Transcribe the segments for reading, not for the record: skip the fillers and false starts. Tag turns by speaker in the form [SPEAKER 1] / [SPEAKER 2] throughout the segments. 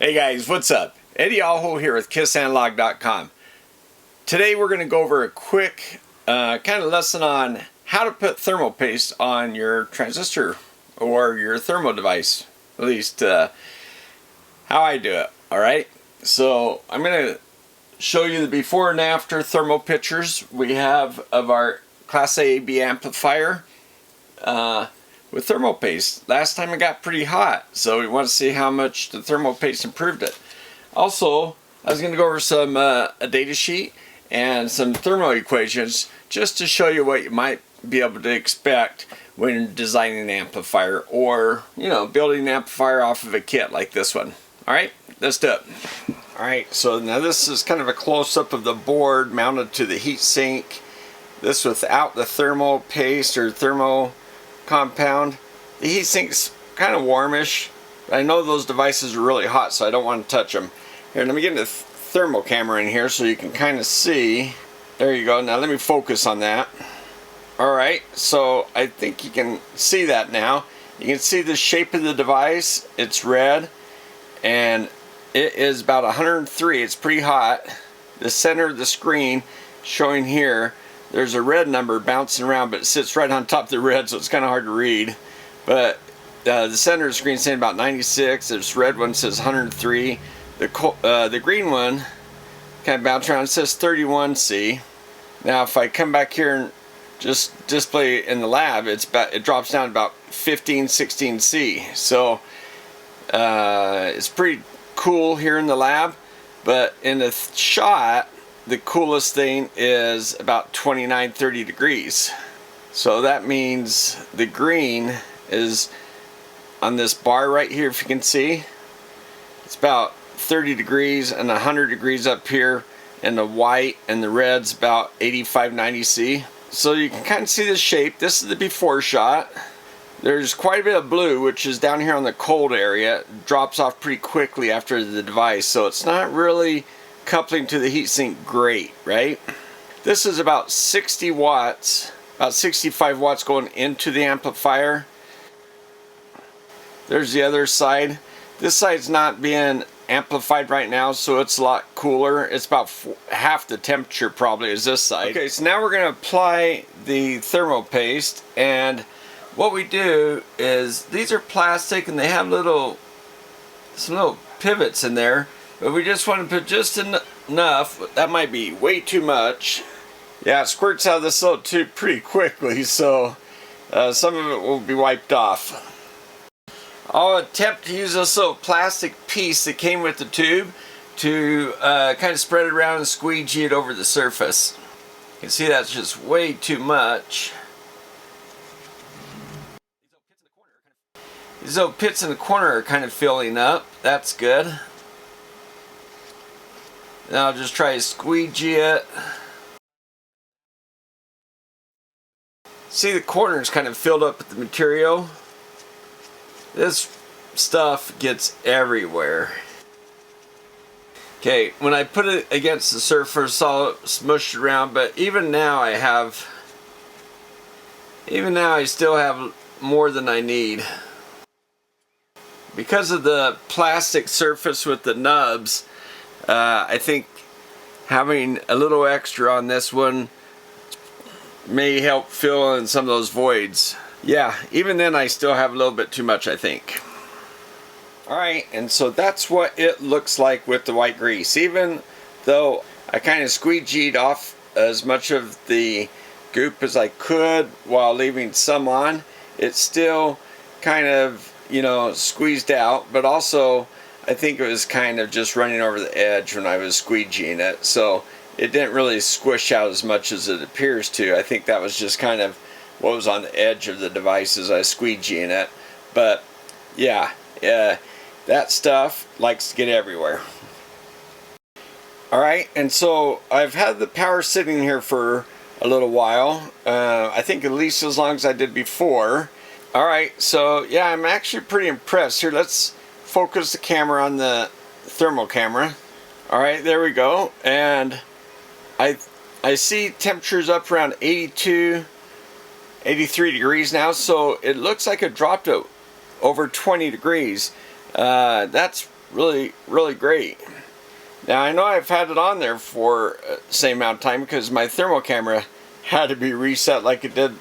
[SPEAKER 1] Hey guys, what's up? Eddie Aho here with KissAnalog.com. Today we're going to go over a quick kind of lesson on how to put thermal paste on your transistor or your thermal device. At least how I do it. Alright, so I'm going to show you the before and after thermal pictures we have of our Class A AB Amplifier with thermal paste. Last time it got pretty hot, so we want to see how much the thermal paste improved it. Also, I was going to go over some a data sheet and some thermal equations just to show you what you might be able to expect when designing an amplifier, or building an amplifier off of a kit like this one. Alright, let's do it. Alright, so now this is kind of a close-up of the board mounted to the heatsink. This without the thermal paste or thermal compound. The heatsink's kind of warmish, but I know those devices are really hot, so I don't want to touch them. Here, let me get the thermal camera in here so you can kind of see. There you go. Now let me focus on that. Alright, so I think you can see that now. You can see the shape of the device. It's red, and it is about 103. It's pretty hot. The center of the screen showing here, there's a red number bouncing around, but it sits right on top of the red, so it's kind of hard to read. But the center of the screen is saying about 96. This red one says 103. The green one kind of bounces around. It says 31C. Now, if I come back here and just display in the lab, it drops down to about 15, 16C. So it's pretty cool here in the lab, but in the shot, the coolest thing is about 29, 30 degrees. So that means the green is on this bar right here, if you can see. It's about 30 degrees and 100 degrees up here, and the white and the red's about 85, 90C. So you can kind of see the shape. This is the before shot. There's quite a bit of blue, which is down here on the cold area. It drops off pretty quickly after the device, so it's not really coupling to the heatsink great, right? This is about 60 watts, about 65 watts going into the amplifier. There's the other side. This side's not being amplified right now, so it's a lot cooler. It's about half the temperature probably as this side. Okay, so now we're going to apply the thermal paste, and what we do is, these are plastic and they have some little pivots in there. But we just want to put just enough. That might be way too much. Yeah, it squirts out of this little tube pretty quickly, so some of it will be wiped off. I'll attempt to use this little plastic piece that came with the tube to kind of spread it around and squeegee it over the surface. You can see that's just way too much. These little pits in the corner are kind of filling up. That's good. Now I'll just try to squeegee it. See, the corner is kind of filled up with the material. This stuff gets everywhere. Okay, when I put it against the surface, I'll smush it around, but even now I still have more than I need. Because of the plastic surface with the nubs, I think having a little extra on this one may help fill in some of those voids. Yeah, even then I still have a little bit too much, I think. Alright, and so that's what it looks like with the white grease. Even though I kind of squeegeed off as much of the goop as I could while leaving some on, it's still kind of, squeezed out, but also I think it was kind of just running over the edge when I was squeegeeing it, so it didn't really squish out as much as it appears to. I think that was just kind of what was on the edge of the device as I was squeegeeing it. But yeah, that stuff likes to get everywhere. Alright, and so I've had the power sitting here for a little while. I think at least as long as I did before. Alright, so yeah, I'm actually pretty impressed. Here, let's focus the camera on the thermal camera. Alright, there we go. And I see temperatures up around 82, 83 degrees now, so it looks like it dropped to over 20 degrees. That's really great. Now I know I've had it on there for the same amount of time because my thermal camera had to be reset like it did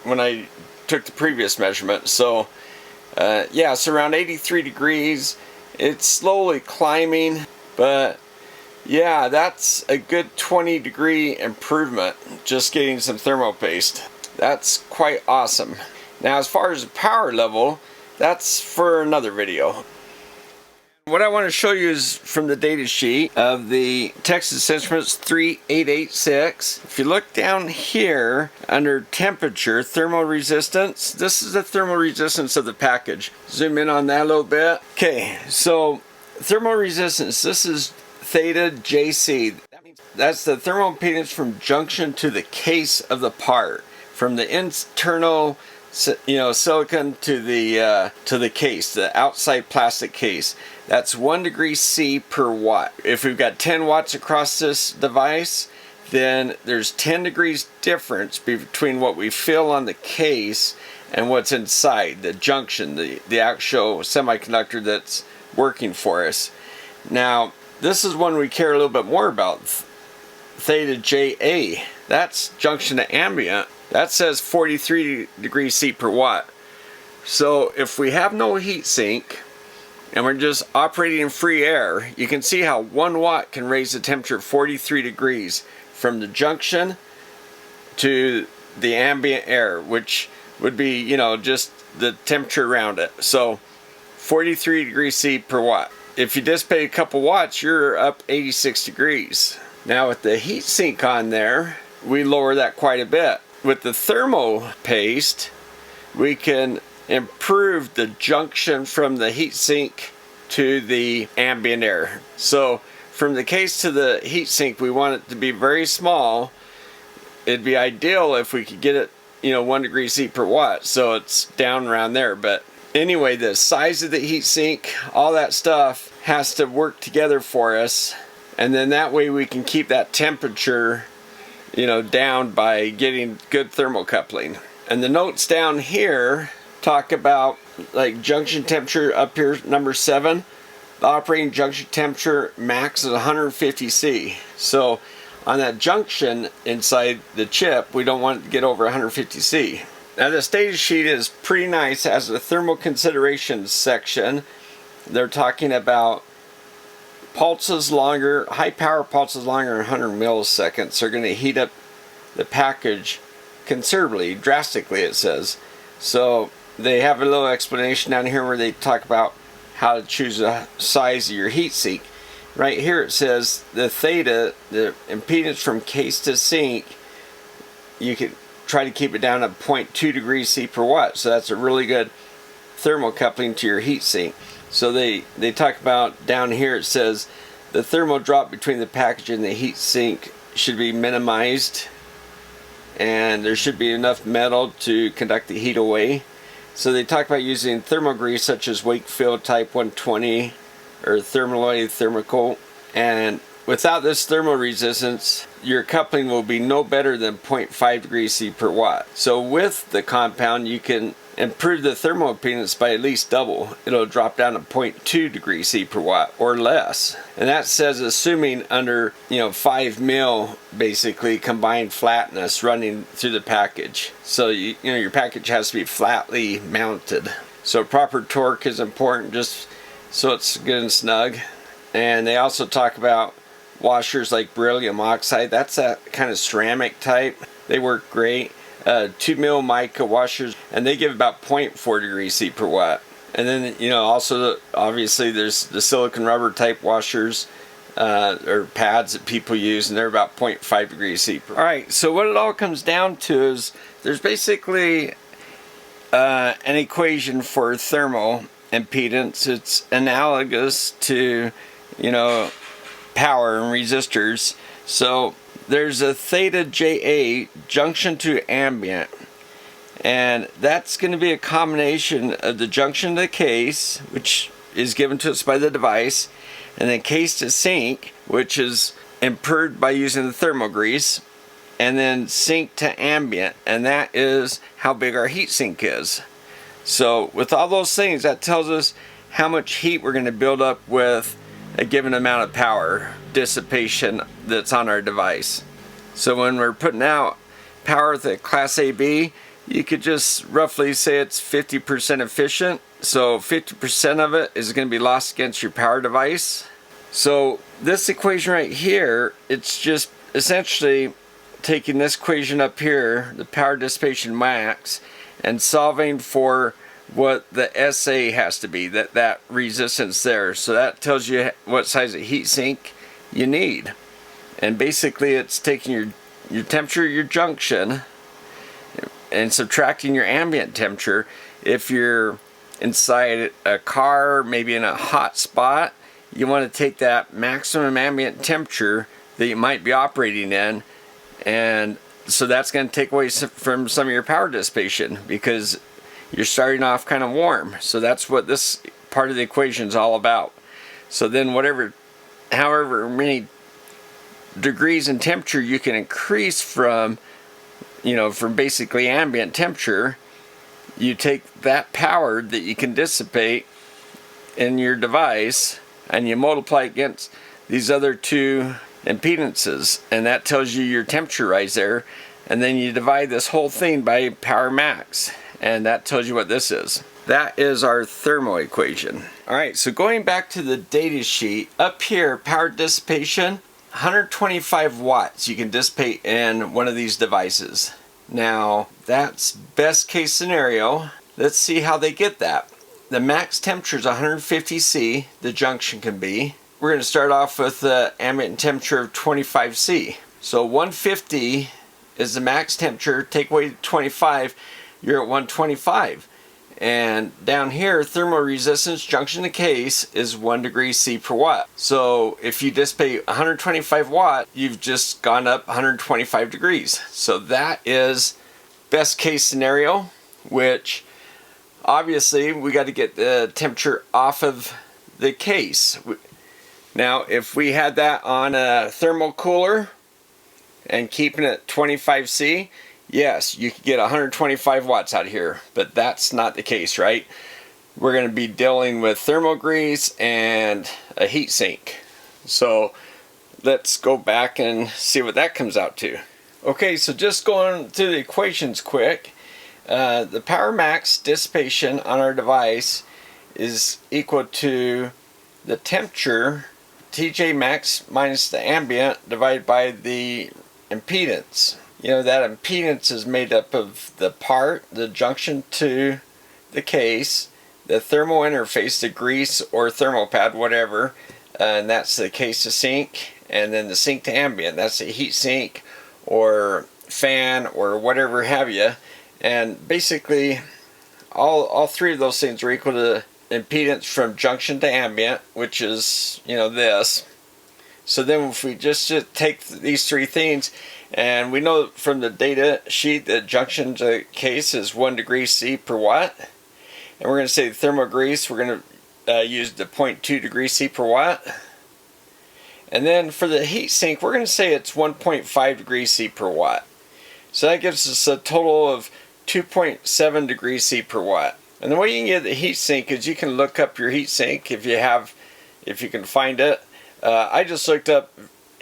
[SPEAKER 1] when I took the previous measurement. So yeah, it's around 83 degrees. It's slowly climbing, but yeah, that's a good 20-degree improvement just getting some thermal paste. That's quite awesome. Now as far as the power level, that's for another video. What I want to show you is from the data sheet of the Texas Instruments 3886. If you look down here under temperature, thermal resistance, this is the thermal resistance of the package. Zoom in on that a little bit. Okay, so thermal resistance, this is theta JC. That's the thermal impedance from junction to the case of the part, from the internal silicon to the case, the outside plastic case. That's 1 degree C per watt. If we've got 10 watts across this device, then there's 10 degrees difference between what we feel on the case and what's inside, the junction, the actual semiconductor that's working for us. Now, this is one we care a little bit more about, theta JA. That's junction to ambient. That says 43 degrees C per watt. So if we have no heat sink and we're just operating in free air, you can see how 1 watt can raise the temperature 43 degrees from the junction to the ambient air, which would be, just the temperature around it. So 43 degrees C per watt. If you dissipate a couple watts, you're up 86 degrees. Now with the heat sink on there, we lower that quite a bit. With the thermal paste, we can improve the junction from the heat sink to the ambient air. So from the case to the heat sink, we want it to be very small. It'd be ideal if we could get it, 1 degree C per watt, so it's down around there. But anyway, the size of the heat sink, all that stuff has to work together for us, and then that way we can keep that temperature down by getting good thermocoupling. And the notes down here talk about like junction temperature up here, number 7. The operating junction temperature max is 150 C. So on that junction inside the chip, we don't want it to get over 150 C. Now this data sheet is pretty nice. It has a thermal considerations section. They're talking about pulses longer, high power pulses longer than 100 milliseconds are going to heat up the package considerably, drastically it says. So they have a little explanation down here where they talk about how to choose the size of your heat sink. Right here it says the theta, the impedance from case to sink, you can try to keep it down to 0.2 degrees C per watt. So that's a really good thermocoupling to your heat sink. So they talk about down here, it says the thermal drop between the package and the heat sink should be minimized, and there should be enough metal to conduct the heat away. So they talk about using thermal grease such as Wakefield Type 120 or Thermaloy Thermocoat, and without this thermal resistance, your coupling will be no better than 0.5 degrees C per watt. So with the compound, you can improve the thermal impedance by at least double. It'll drop down to 0.2 degrees C per watt or less. And that says assuming under 5 mil basically combined flatness running through the package. So your package has to be flatly mounted. So proper torque is important, just so it's good and snug. And they also talk about washers like beryllium oxide. That's a kind of ceramic type. They work great. 2 mil mica washers, and they give about 0.4 degrees C per watt. And then also obviously there's the silicon rubber type washers or pads that people use, and they're about 0.5 degrees C per watt. Alright, so what it all comes down to is there's basically an equation for thermal impedance. It's analogous to power and resistors. So there's a theta JA, junction to ambient, and that's going to be a combination of the junction to the case, which is given to us by the device, and then case to sink, which is improved by using the thermal grease, and then sink to ambient, and that is how big our heat sink is. So with all those things, that tells us how much heat we're going to build up with a given amount of power dissipation that's on our device. So when we're putting out power with a Class AB, you could just roughly say it's 50% efficient. So 50% of it is going to be lost against your power device. So this equation right here, it's just essentially taking this equation up here, the power dissipation max, and solving for what the SA has to be, that resistance there. So that tells you what size of heat sink you need. And basically it's taking your temperature, your junction, and subtracting your ambient temperature. If you're inside a car, maybe in a hot spot, you want to take that maximum ambient temperature that you might be operating in, and so that's going to take away from some of your power dissipation because you're starting off kind of warm. So that's what this part of the equation is all about. So then however many degrees in temperature you can increase from basically ambient temperature, you take that power that you can dissipate in your device and you multiply against these other two impedances, and that tells you your temperature rise there, and then you divide this whole thing by power max, and that tells you what this is. That is our thermal equation. Alright, so going back to the data sheet, up here, power dissipation, 125 watts you can dissipate in one of these devices. Now, that's best case scenario. Let's see how they get that. The max temperature is 150 C, the junction can be. We're going to start off with the ambient temperature of 25 C. So 150 is the max temperature, take away 25, you're at 125. And down here, thermal resistance, junction to case, is 1 degree C per watt. So if you dissipate 125 watt, you've just gone up 125 degrees. So that is best case scenario, which obviously we got to get the temperature off of the case. Now if we had that on a thermal cooler and keeping it 25 C, yes, you could get 125 watts out of here, but that's not the case, right? We're going to be dealing with thermal grease and a heat sink. So let's go back and see what that comes out to. Okay, so just going through the equations quick. The power max dissipation on our device is equal to the temperature, TJ max minus the ambient, divided by the impedance. You know, that impedance is made up of the part, the junction to the case, the thermal interface, the grease or thermal pad, whatever, and that's the case to sink, and then the sink to ambient, that's the heat sink or fan or whatever have you. And basically all three of those things are equal to impedance from junction to ambient, which is, this. So then if we just take these three things, and we know from the data sheet that junction to case is 1 degree C per watt, and we're going to say thermal grease, we're going to use the 0.2 degree C per watt. And then for the heat sink, we're going to say it's 1.5 degrees C per watt. So that gives us a total of 2.7 degrees C per watt. And the way you can get the heat sink is you can look up your heat sink if you can find it. I just looked up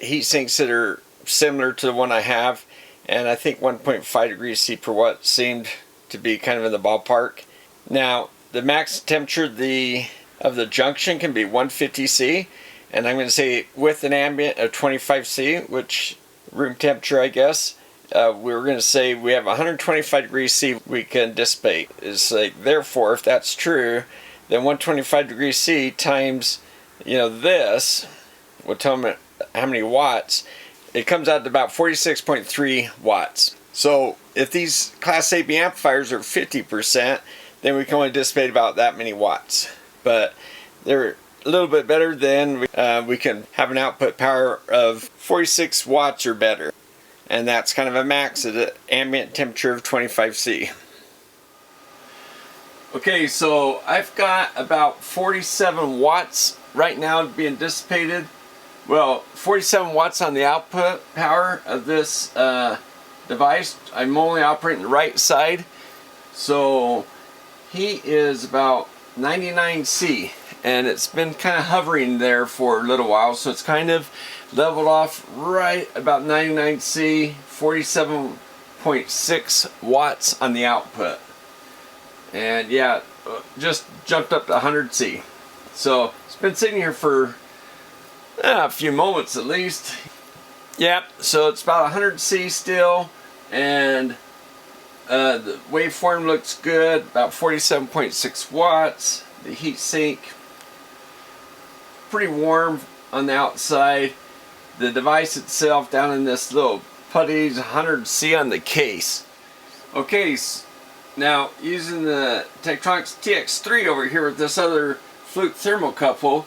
[SPEAKER 1] heat sinks that are similar to the one I have, and I think 1.5 degrees C per watt seemed to be kind of in the ballpark. Now, the max temperature of the junction can be 150 C, and I'm going to say with an ambient of 25 C, which room temperature I guess, we're going to say we have 125 degrees C we can dissipate. It's like, therefore, if that's true, then 125 degrees C times, this will tell me how many watts. It comes out to about 46.3 watts. So if these Class AB amplifiers are 50%, then we can only dissipate about that many watts. But they're a little bit better than we can have an output power of 46 watts or better. And that's kind of a max at an ambient temperature of 25 C. Okay, so I've got about 47 watts right now being dissipated. Well, 47 watts on the output power of this device. I'm only operating the right side. So heat is about 99 C. and it's been kind of hovering there for a little while, so it's kind of leveled off right about 99C, 47.6 watts on the output. And yeah, just jumped up to 100C. So it's been sitting here for a few moments at least. Yep, so it's about 100C still, and the waveform looks good, about 47.6 watts. The heatsink, pretty warm on the outside. The device itself down in this little putty, 100C on the case. Okay, now using the Tektronix TX3 over here with this other flute thermocouple,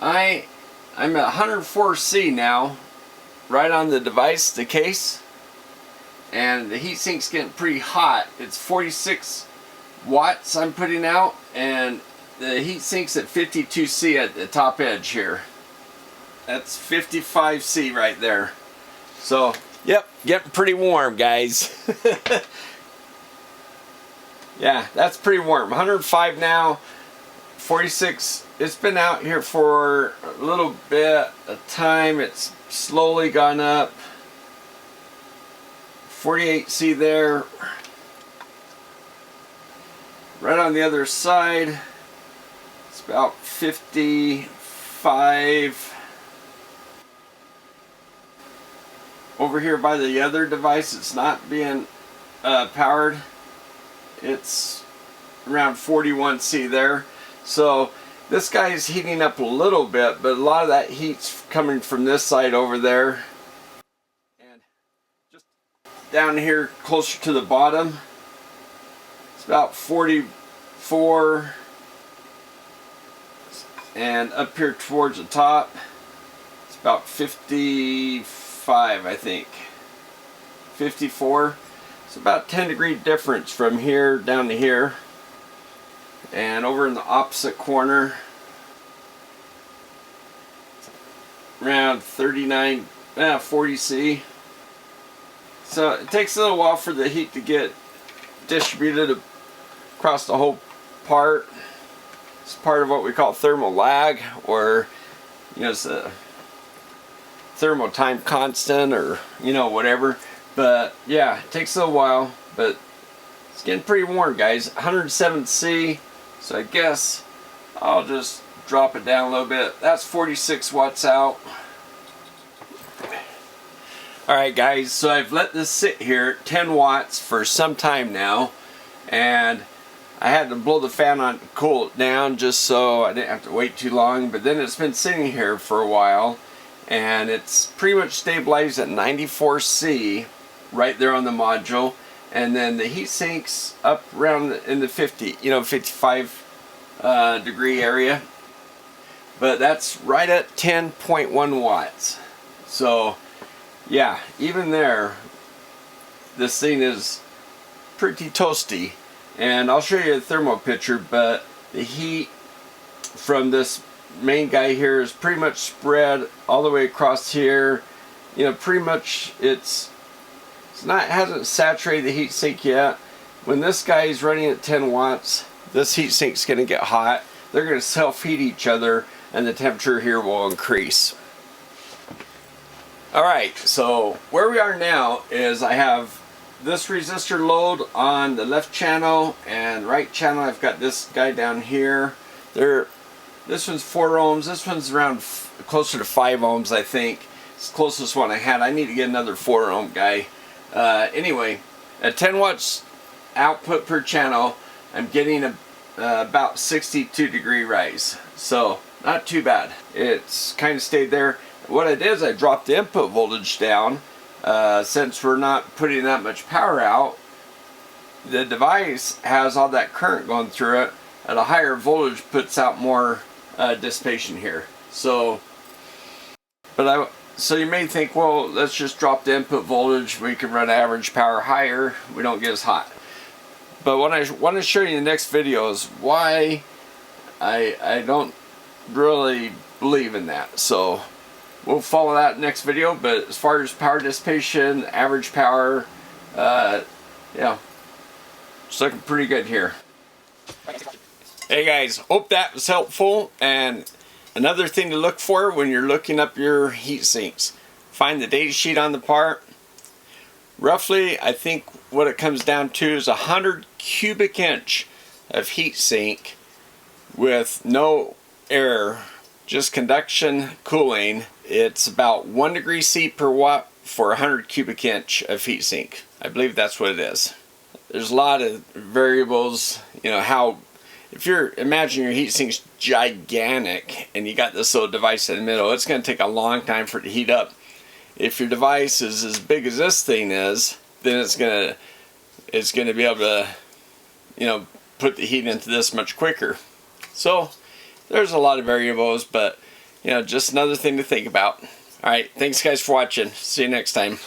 [SPEAKER 1] I'm at 104C now, right on the device, the case, and the heatsink's getting pretty hot. It's 46 watts I'm putting out, and the heatsink's at 52C at the top edge here. That's 55C right there. So, yep, getting pretty warm, guys. Yeah, that's pretty warm. 105 now, 46. It's been out here for a little bit of time. It's slowly gone up. 48C there. Right on the other side, it's about 55. Over here by the other device, it's not being powered. It's around 41C there. So this guy is heating up a little bit, but a lot of that heat's coming from this side over there. And just down here closer to the bottom, it's about 44. And up here towards the top, it's about 55, I think. 54. It's about 10-degree difference from here down to here. And over in the opposite corner, around 39, 40C. So it takes a little while for the heat to get distributed across the whole part. It's part of what we call thermal lag, or it's a thermal time constant, or whatever. But yeah, it takes a little while, but it's getting pretty warm, guys. 107C. So I guess I'll just drop it down a little bit. That's 46 watts out. Alright guys, so I've let this sit here at 10 watts for some time now, and I had to blow the fan on to cool it down just so I didn't have to wait too long. But then it's been sitting here for a while, and it's pretty much stabilized at 94C right there on the module. And then the heatsink's up around in the 55 degree area. But that's right at 10.1 watts. So yeah, even there, this thing is pretty toasty. And I'll show you a thermal picture, but the heat from this main guy here is pretty much spread all the way across here. Pretty much hasn't saturated the heat sink yet. When this guy is running at 10 watts, this heat sink's going to get hot. They're going to self-heat each other, and the temperature here will increase. Alright, so where we are now is I have this resistor load on the left channel, and right channel I've got this guy down here. This one's 4 ohms, this one's around closer to 5 ohms, I think. It's the closest one I had. I need to get another 4 ohm guy. Anyway, at 10 watts output per channel, I'm getting about 62 degree rise. So not too bad. It's kind of stayed there. What I did is I dropped the input voltage down. Since we're not putting that much power out, the device has all that current going through it. At a higher voltage puts out more dissipation here. So you may think, well, let's just drop the input voltage. We can run average power higher. We don't get as hot. But what I want to show you in the next video is why I don't really believe in that. So we'll follow that next video. But as far as power dissipation, average power, yeah, it's looking pretty good here. Hey guys, hope that was helpful. And another thing to look for when you're looking up your heat sinks, find the data sheet on the part. Roughly, I think what it comes down to is 100 cubic inch of heat sink with no air, just conduction cooling. It's about 1 degree C per watt for 100 cubic inch of heat sink. I believe that's what it is. There's a lot of variables, you know, how, if you're, imagine your heat sink's gigantic and you got this little device in the middle, it's going to take a long time for it to heat up. If your device is as big as this thing is, then it's gonna be able to, you know, put the heat into this much quicker. So there's a lot of variables, but you know, just another thing to think about. All right, thanks guys for watching. See you next time.